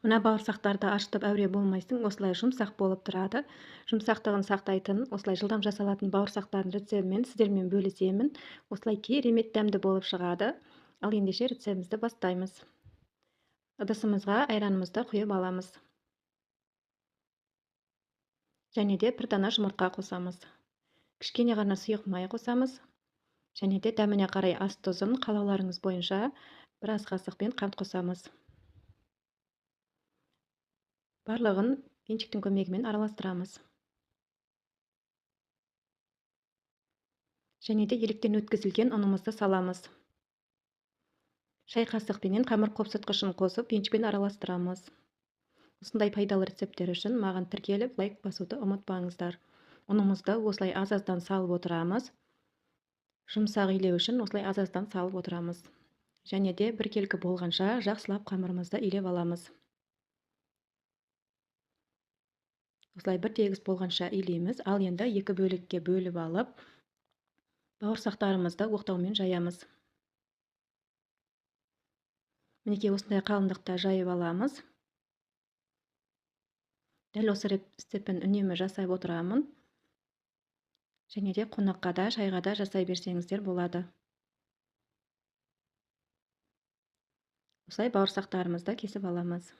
Мына бауырсақтарды ашытып әуре болмайсың, осылай жұмсақ болып тұрады. Жұмсақтығын сақтайтын, осылай жылдам жасалатын бауырсақтардың рецептімен сіздермен бөлісемін. Осылай керемет дәмді болып шығады. Ал ендеше рецептімізді бастаймыз. Ыдысымызға айранымызды құйып аламыз. Және де бір дана жұмыртқа қосамыз. Кішкене ғана сұйық май қосамыз. Және де дәміне қарай ас тұзын қалауларыңыз бойынша бір ас қасықпен қант қосамыз. Барлығын венчиктің көмегімен араластырамыз. Және де електен өткізілген ұнымызды саламыз. Шай қасықпенен қамыр қопсытқышын қосып, венчикпен араластырамыз. Осындай пайдалы рецепттер үшін маған тіркеліп, лайк басуды ұмытпаңыздар. Ұнымызды осылай аз-аздан салып отырамыз. Жұмсақ илеу үшін осылай аз-аздан салып отырамыз. Және де біркелкі болғанша жақсылап қамырымызды илеп аламыз. Осылай бір тегіс болғанша илейміз. Ал енді екі бөлікке бөліп алып, бауырсақтарымызды оқтаумен жаямыз. Мінекей осындай қалыңдықта жайып аламыз. Дәл осы рецептін үнемі жасап отырамын. Және де қонаққа да, шайға да жасай берсеңіздер болады. Осылай бауырсақтарымызды кесіп аламыз.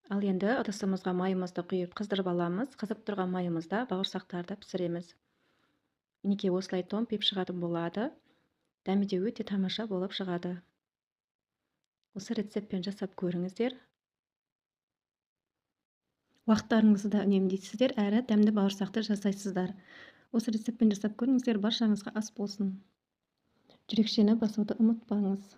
Ал енді ыдысымызға майымызды құйып қыздырып аламыз. Қызып тұрған майымызда бауырсақтарды пісіреміз. Мінекей осылай томпиып шығатын болады. Дәмі де өте тамаша болып шығады. Осы рецептпен жасап көріңіздер. Уақыттарыңызды да үнемдейсіздер, әрі дәмді бауырсақты жасайсыздар. Осы рецептпен жасап көріңіздер, баршаңызға ас болсын. Жүрекшені басуды ұмытпаңыз.